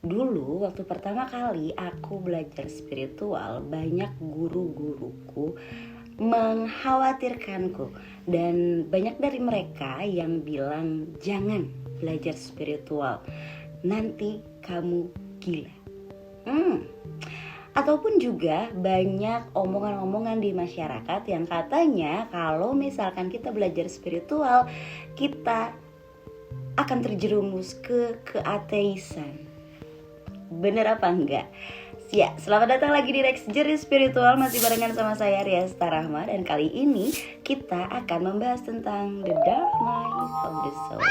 Dulu waktu pertama kali aku belajar spiritual, banyak guru-guruku mengkhawatirkanku. Dan banyak dari mereka yang bilang jangan belajar spiritual, nanti kamu gila. Ataupun juga banyak omongan-omongan di masyarakat yang katanya kalau misalkan kita belajar spiritual, kita akan terjerumus ke keateisan. Bener apa enggak? Ya, selamat datang lagi di Rex Journey Spiritual. Masih barengan sama saya Riasta Rahma. Dan kali ini kita akan membahas tentang The Dark Night of the Soul.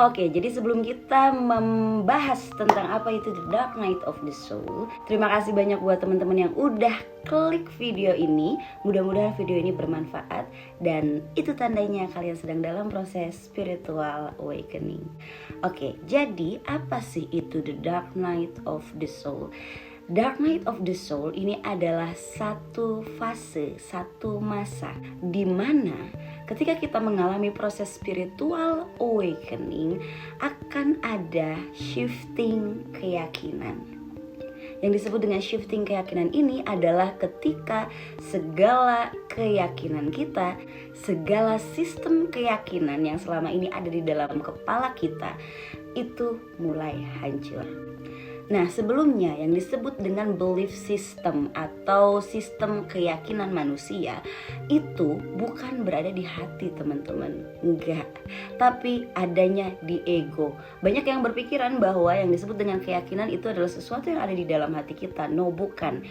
Oke, jadi sebelum kita membahas tentang apa itu The Dark Night of the Soul, terima kasih banyak buat teman-teman yang udah klik video ini. Mudah-mudahan video ini bermanfaat dan itu tandanya kalian sedang dalam proses spiritual awakening. Oke, jadi apa sih itu The Dark Night of the Soul? Dark Night of the Soul ini adalah satu fase, satu masa di mana ketika kita mengalami proses spiritual awakening akan ada shifting keyakinan. Yang disebut dengan shifting keyakinan ini adalah ketika segala keyakinan kita, segala sistem keyakinan yang selama ini ada di dalam kepala kita itu mulai hancur. Nah, sebelumnya yang disebut dengan belief system atau sistem keyakinan manusia itu bukan berada di hati, teman-teman. Enggak, tapi adanya di ego. Banyak yang berpikiran bahwa yang disebut dengan keyakinan itu adalah sesuatu yang ada di dalam hati kita. No, bukan.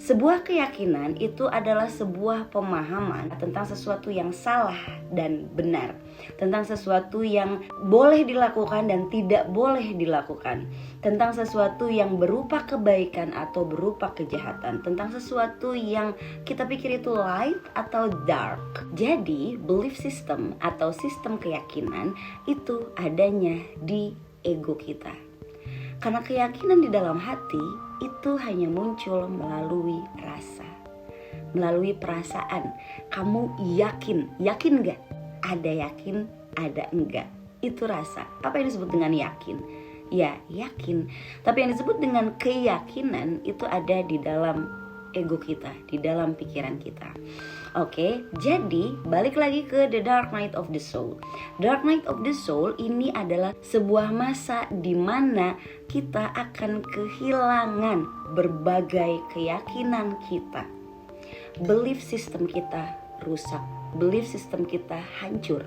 Sebuah keyakinan itu adalah sebuah pemahaman tentang sesuatu yang salah dan benar, tentang sesuatu yang boleh dilakukan dan tidak boleh dilakukan, tentang sesuatu yang berupa kebaikan atau berupa kejahatan, tentang sesuatu yang kita pikir itu light atau dark. Jadi belief system atau sistem keyakinan itu adanya di ego kita. Karena keyakinan di dalam hati itu hanya muncul melalui rasa, melalui perasaan. Kamu yakin gak? Ada yakin, ada enggak. Itu rasa. Apa yang disebut dengan yakin? Ya, yakin. Tapi yang disebut dengan keyakinan itu ada di dalam ego kita, di dalam pikiran kita. Oke, jadi balik lagi ke The Dark Night of the Soul. Dark Night of the Soul ini adalah sebuah masa di mana kita akan kehilangan berbagai keyakinan kita. Belief system kita rusak, belief system kita hancur,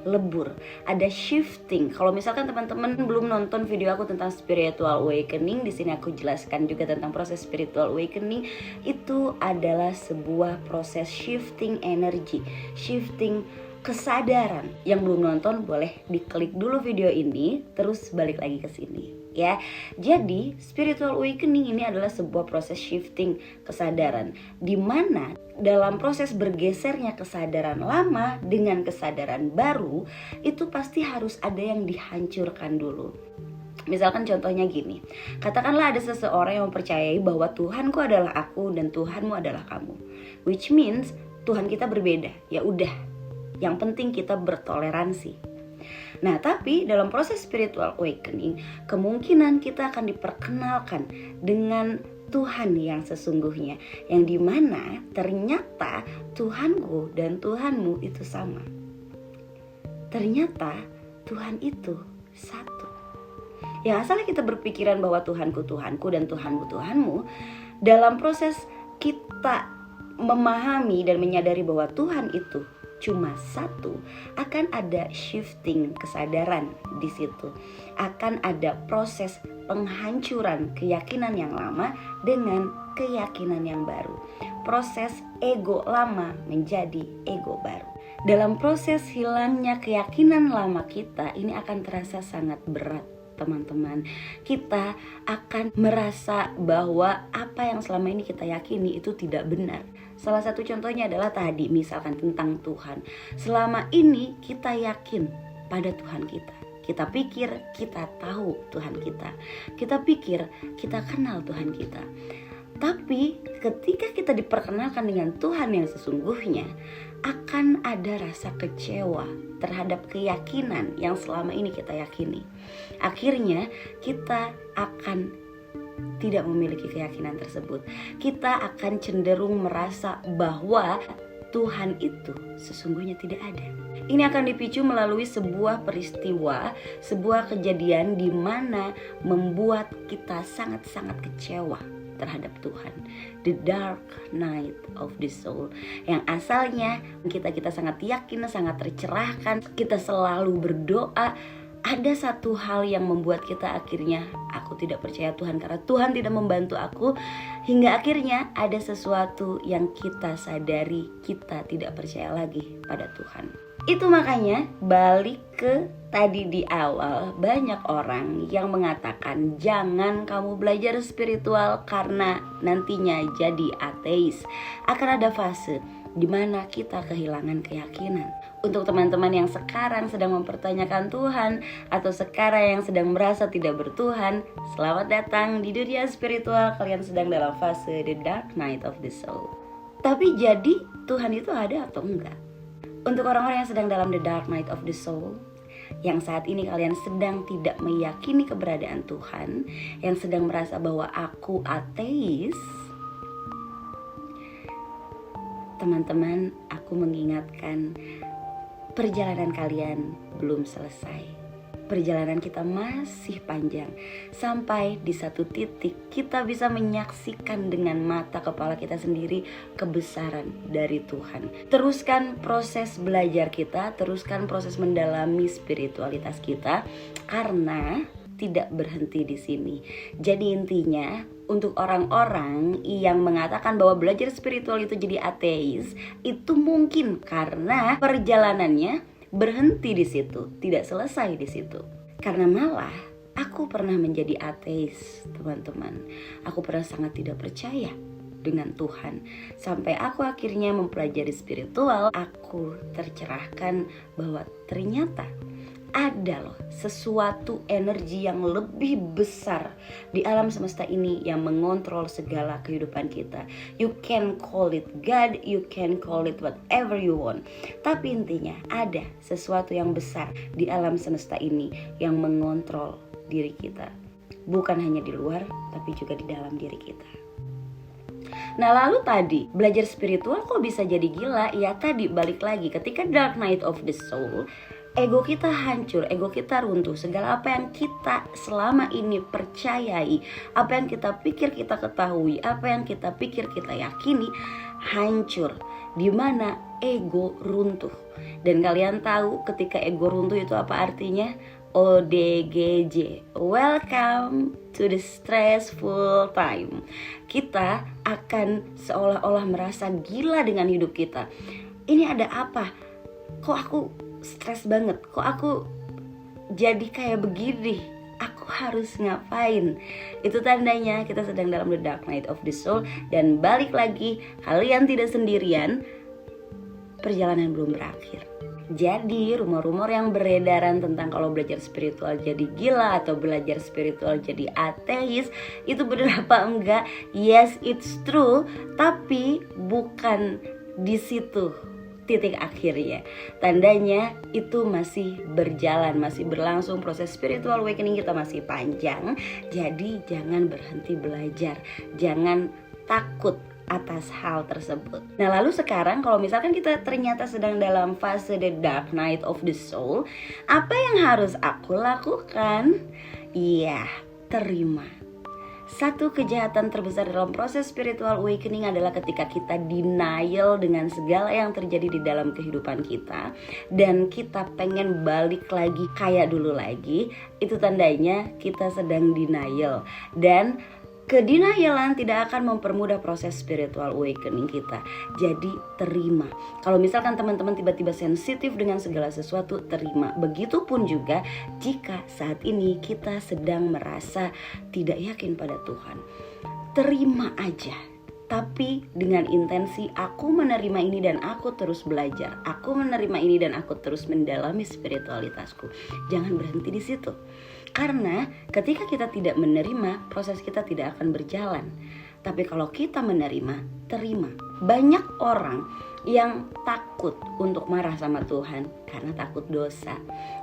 lebur, ada shifting. Kalau misalkan teman-teman belum nonton video aku tentang spiritual awakening, di sini aku jelaskan juga tentang proses spiritual awakening. Itu adalah sebuah proses shifting energi, shifting kesadaran. Yang belum nonton boleh diklik dulu video ini, terus balik lagi ke sini. Ya, jadi spiritual awakening ini adalah sebuah proses shifting kesadaran, di mana dalam proses bergesernya kesadaran lama dengan kesadaran baru itu pasti harus ada yang dihancurkan dulu. Misalkan contohnya gini, katakanlah ada seseorang yang mempercayai bahwa Tuhanku adalah aku dan Tuhanmu adalah kamu, which means Tuhan kita berbeda. Ya udah, yang penting kita bertoleransi. Nah, tapi dalam proses spiritual awakening, kemungkinan kita akan diperkenalkan dengan Tuhan yang sesungguhnya, yang dimana ternyata Tuhanku dan Tuhanmu itu sama. Ternyata Tuhan itu satu. Yang asalnya kita berpikiran bahwa Tuhanku Tuhanku dan Tuhanmu Tuhanmu, dalam proses kita memahami dan menyadari bahwa Tuhan itu cuma satu, akan ada shifting kesadaran di situ. Akan ada proses penghancuran keyakinan yang lama dengan keyakinan yang baru. Proses ego lama menjadi ego baru. Dalam proses hilangnya keyakinan lama kita, ini akan terasa sangat berat, teman-teman. Kita akan merasa bahwa apa yang selama ini kita yakini itu tidak benar. Salah satu contohnya adalah tadi misalkan tentang Tuhan. Selama ini kita yakin pada Tuhan kita. Kita pikir kita tahu Tuhan kita. Kita pikir kita kenal Tuhan kita. Tapi ketika kita diperkenalkan dengan Tuhan yang sesungguhnya, akan ada rasa kecewa terhadap keyakinan yang selama ini kita yakini. Akhirnya kita akan tidak memiliki keyakinan tersebut. Kita akan cenderung merasa bahwa Tuhan itu sesungguhnya tidak ada. Ini akan dipicu melalui sebuah peristiwa, sebuah kejadian di mana membuat kita sangat-sangat kecewa terhadap Tuhan. The dark night of the soul, yang asalnya kita sangat yakin, sangat tercerahkan, kita selalu berdoa. Ada satu hal yang membuat kita akhirnya, aku tidak percaya Tuhan karena Tuhan tidak membantu aku. Hingga akhirnya ada sesuatu yang kita sadari, kita tidak percaya lagi pada Tuhan. Itu makanya balik ke tadi di awal, banyak orang yang mengatakan jangan kamu belajar spiritual karena nantinya jadi ateis. Akan ada fase di mana kita kehilangan keyakinan. Untuk teman-teman yang sekarang sedang mempertanyakan Tuhan atau sekarang yang sedang merasa tidak bertuhan, selamat datang di dunia spiritual. Kalian sedang dalam fase the dark night of the soul. Tapi jadi Tuhan itu ada atau enggak? Untuk orang-orang yang sedang dalam the dark night of the soul, yang saat ini kalian sedang tidak meyakini keberadaan Tuhan, yang sedang merasa bahwa aku ateis, teman-teman, aku mengingatkan perjalanan kalian belum selesai. Perjalanan kita masih panjang. Sampai di satu titik kita bisa menyaksikan dengan mata kepala kita sendiri kebesaran dari Tuhan. Teruskan proses belajar kita, teruskan proses mendalami spiritualitas kita, karena tidak berhenti di sini. Jadi intinya, untuk orang-orang yang mengatakan bahwa belajar spiritual itu jadi ateis, itu mungkin karena perjalanannya berhenti di situ, tidak selesai di situ. Karena malah aku pernah menjadi ateis, teman-teman. Aku pernah sangat tidak percaya dengan Tuhan. Sampai aku akhirnya mempelajari spiritual, aku tercerahkan bahwa ternyata ada loh sesuatu energi yang lebih besar di alam semesta ini yang mengontrol segala kehidupan kita. You can call it God, you can call it whatever you want. Tapi intinya ada sesuatu yang besar di alam semesta ini yang mengontrol diri kita. Bukan hanya di luar, tapi juga di dalam diri kita. Nah lalu tadi, belajar spiritual kok bisa jadi gila? Ya tadi balik lagi, ketika dark night of the soul, ego kita hancur, ego kita runtuh. Segala apa yang kita selama ini percayai, apa yang kita pikir kita ketahui, apa yang kita pikir kita yakini, hancur. Dimana ego runtuh. Dan kalian tahu ketika ego runtuh itu apa artinya? ODGJ, welcome to the stressful time. Kita akan seolah-olah merasa gila dengan hidup kita. Ini ada apa? Kok aku stres banget? Kok aku jadi kayak begini? Aku harus ngapain? Itu tandanya kita sedang dalam the dark night of the soul. Dan balik lagi, kalian tidak sendirian. Perjalanan belum berakhir. Jadi rumor-rumor yang beredaran tentang kalau belajar spiritual jadi gila atau belajar spiritual jadi ateis, itu benar apa enggak? Yes, it's true, tapi bukan di situ titik akhirnya. Tandanya itu masih berjalan, masih berlangsung. Proses spiritual awakening kita masih panjang. Jadi jangan berhenti belajar, jangan takut atas hal tersebut. Nah lalu sekarang kalau misalkan kita ternyata sedang dalam fase the dark night of the soul, apa yang harus aku lakukan? Iya, terima. Satu kejahatan terbesar dalam proses spiritual awakening adalah ketika kita denial dengan segala yang terjadi di dalam kehidupan kita, dan kita pengen balik lagi kayak dulu lagi. Itu tandanya kita sedang denial. Dan kedenialan tidak akan mempermudah proses spiritual awakening kita. Jadi terima. Kalau misalkan teman-teman tiba-tiba sensitif dengan segala sesuatu, terima. Begitupun juga jika saat ini kita sedang merasa tidak yakin pada Tuhan. Terima aja. tapi dengan intensi aku menerima ini dan aku terus belajar, aku menerima ini dan aku terus mendalami spiritualitasku. Jangan berhenti di situ. Karena ketika kita tidak menerima, proses kita tidak akan berjalan. Tapi kalau kita menerima, terima. Banyak orang yang takut untuk marah sama Tuhan karena takut dosa.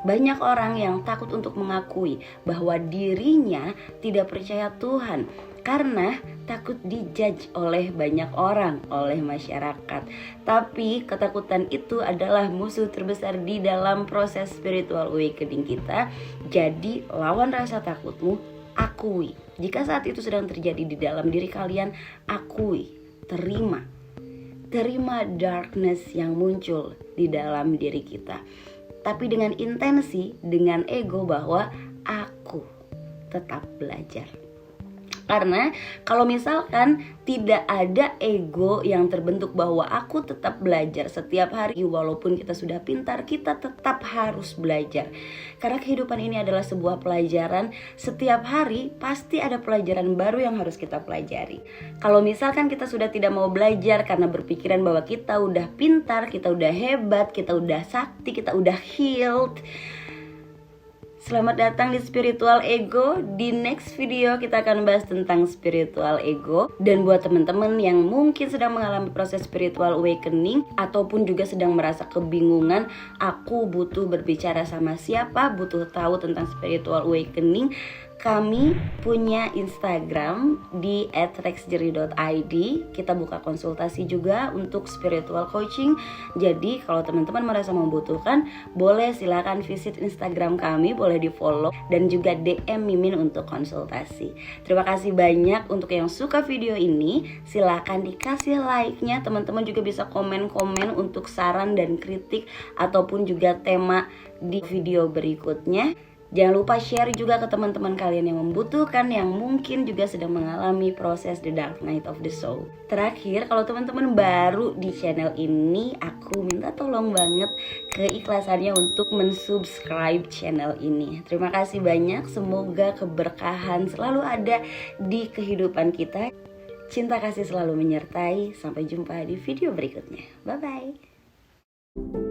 Banyak orang yang takut untuk mengakui bahwa dirinya tidak percaya Tuhan karena takut dijudge oleh banyak orang, oleh masyarakat. Tapi ketakutan itu adalah musuh terbesar di dalam proses spiritual awakening kita. Jadi lawan rasa takutmu, akui. Jika saat itu sedang terjadi di dalam diri kalian, akui, terima darkness yang muncul di dalam diri kita. Tapi dengan intensi, dengan ego bahwa aku tetap belajar. Karena kalau misalkan tidak ada ego yang terbentuk bahwa aku tetap belajar setiap hari, walaupun kita sudah pintar, kita tetap harus belajar. Karena kehidupan ini adalah sebuah pelajaran, setiap hari pasti ada pelajaran baru yang harus kita pelajari. Kalau misalkan kita sudah tidak mau belajar karena berpikiran bahwa kita udah pintar, kita udah hebat, kita udah sakti, kita udah healed, selamat datang di Spiritual Ego. Di next video kita akan bahas tentang spiritual ego. Dan buat teman-teman yang mungkin sedang mengalami proses spiritual awakening ataupun juga sedang merasa kebingungan, aku butuh berbicara sama siapa, butuh tahu tentang spiritual awakening, kami punya Instagram di @rexjerry.id. Kita buka konsultasi juga untuk spiritual coaching. Jadi kalau teman-teman merasa membutuhkan, boleh silakan visit Instagram kami, boleh di follow dan juga DM Mimin untuk konsultasi. Terima kasih banyak untuk yang suka video ini. Silakan dikasih like-nya. Teman-teman juga bisa komen-komen untuk saran dan kritik ataupun juga tema di video berikutnya. Jangan lupa share juga ke teman-teman kalian yang membutuhkan, yang mungkin juga sedang mengalami proses The Dark Night of the Soul. Terakhir, kalau teman-teman baru di channel ini, aku minta tolong banget keikhlasannya untuk mensubscribe channel ini. Terima kasih banyak, semoga keberkahan selalu ada di kehidupan kita. Cinta kasih selalu menyertai, sampai jumpa di video berikutnya. Bye-bye.